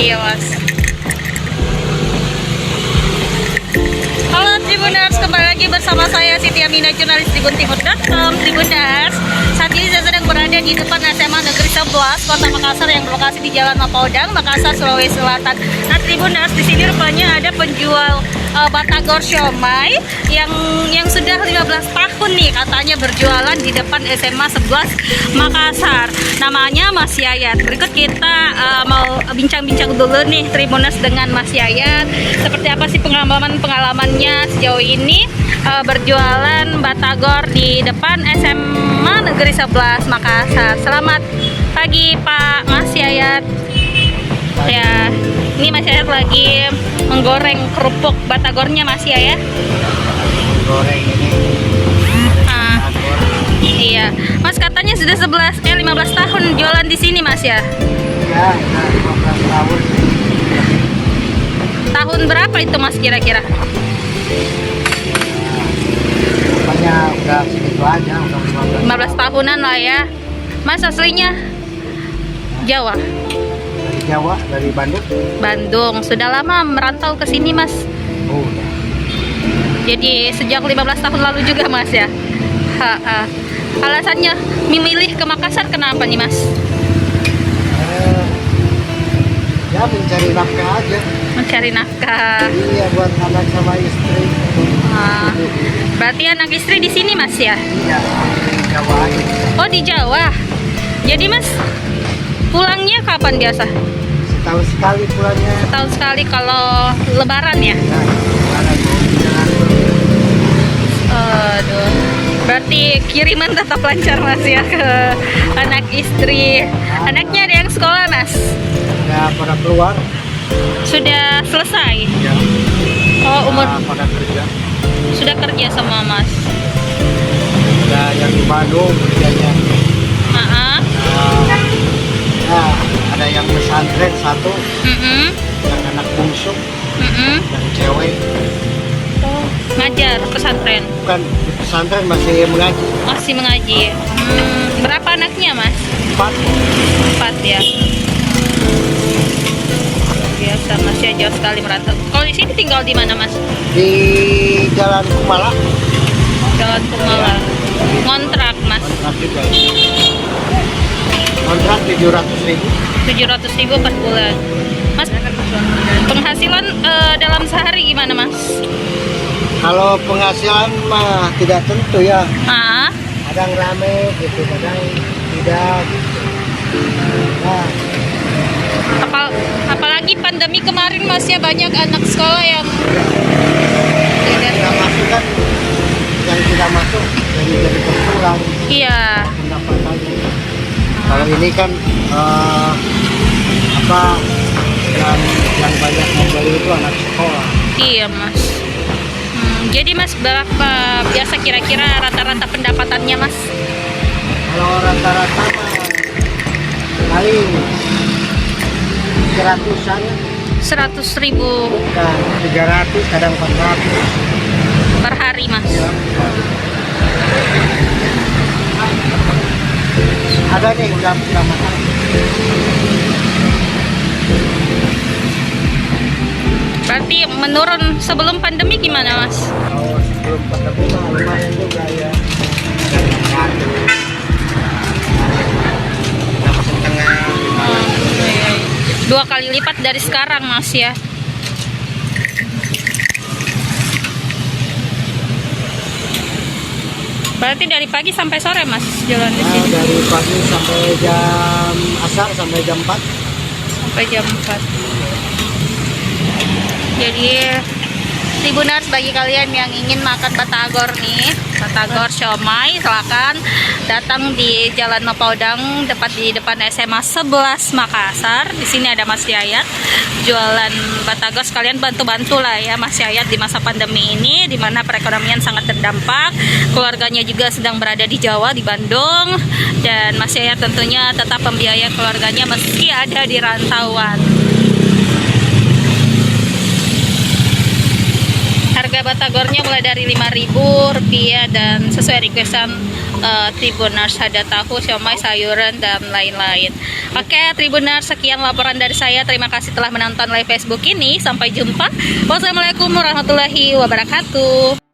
Iya mas. Halo Tribuners, kembali lagi bersama saya Siti Aminah, jurnalis tribuntimur.com. Tribuners, saat ini saya sedang berada di depan SMA Negeri 11 Kota Makassar yang berlokasi di Jalan Mapaudang, Makassar, Sulawesi Selatan. Nah Tribuners, di sini rupanya ada penjual batagor siomay yang sudah 15 tahun nih katanya berjualan di depan SMA 11 Makassar. Namanya Mas Yayat. Berikut kita mau bincang-bincang dulu nih Tribuners dengan Mas Yayat. Seperti apa sih pengalamannya sejauh ini berjualan batagor di depan SMA Negeri 11 Makassar. Selamat pagi Pak Mas Yayat. Ya, ini Mas Yayat lagi menggoreng kerupuk batagornya Mas Yayat. Goreng ini. Iya, Mas katanya sudah 15 tahun jualan di sini Mas ya? Ya, 15 tahun. Tahun berapa itu Mas kira-kira? Pokoknya udah segitu aja, udah 15 tahunan lah ya. Mas aslinya Jawa? Dari Jawa, dari Bandung. Bandung. Sudah lama merantau ke sini Mas? Oh, udah. Jadi sejak 15 tahun lalu juga Mas ya? Alasannya memilih ke Makassar kenapa nih Mas? Ya mencari nafkah aja. Mencari nafkah. Iya, buat anak sama istri. Berarti anak istri di sini Mas ya? Iya, di Jawa aja. Oh di Jawa. Jadi Mas pulangnya kapan biasa? Setahun sekali pulangnya. Setahun sekali kalau Lebaran ya? Nah, sekarang mau jalan. Aduh. Berarti kiriman tetap lancar Mas ya ke anak istri. Anaknya ada yang sekolah Mas? Udah pada keluar. Sudah selesai? Ya. Oh umur Pada kerja. sudah kerja sama Mas? Ada yang di Bandung kerjanya. Nah, ada yang pesantren satu, yang anak bungsu, yang cewek. Oh, ngajar pesantren? Bukan di pesantren, masih mengaji. Masih mengaji. Berapa anaknya Mas? 4. 4 ya. Biasa Mas ya, jauh sekali merantau. Kalau di sini tinggal di mana Mas? Di Jalan Kumala. Jalan Kumala. Ngontrak Mas. Kontrak juga. Kontrak 700.000. 700.000 per bulan. Mas, penghasilan dalam sehari gimana Mas? Kalau penghasilan mah tidak tentu ya. Kadang rame gitu, kadang tidak gitu. Nah, Apalagi pandemi kemarin Mas ya, banyak anak sekolah yang tidak masuk kan, yang tidak masuk jadi berkurang iya. pendapatannya. Kalau ini kan yang banyak membeli itu anak sekolah. Iya Mas. Jadi Mas berapa biasa kira-kira rata-rata pendapatannya Mas? Kalau rata-rata mah paling 300-an, 100.000 kan 300, kadang 400 per hari Mas. ya. Ada nih udah makan. Berarti menurun sebelum pandemi gimana Mas? Kalau sebelum pandemi mah lumayan juga ya. Ada yang 6,5. 2 kali lipat dari sekarang Mas ya. Berarti dari pagi sampai sore Mas jalan di sini? Dari pagi sampai jam asar sampai jam 4. Sampai jam 4. Jadi Tribuners, bagi kalian yang ingin makan batagor nih, batagor siomay, silakan datang di Jalan Mapaudang, tepat di depan SMA 11 Makassar. Di sini ada Mas Yayat jualan batagor, sekalian bantu-bantu lah ya Mas Yayat di masa pandemi ini, di mana perekonomian sangat terdampak. Keluarganya juga sedang berada di Jawa, di Bandung, dan Mas Yayat tentunya tetap membiayai keluarganya meski ada di rantauan. Harga batagornya mulai dari Rp5.000 dan sesuai requestan Tribuners, ada tahu, siomay, sayuran dan lain-lain. Oke, Tribuners, sekian laporan dari saya. Terima kasih telah menonton live Facebook ini. Sampai jumpa. Wassalamualaikum warahmatullahi wabarakatuh.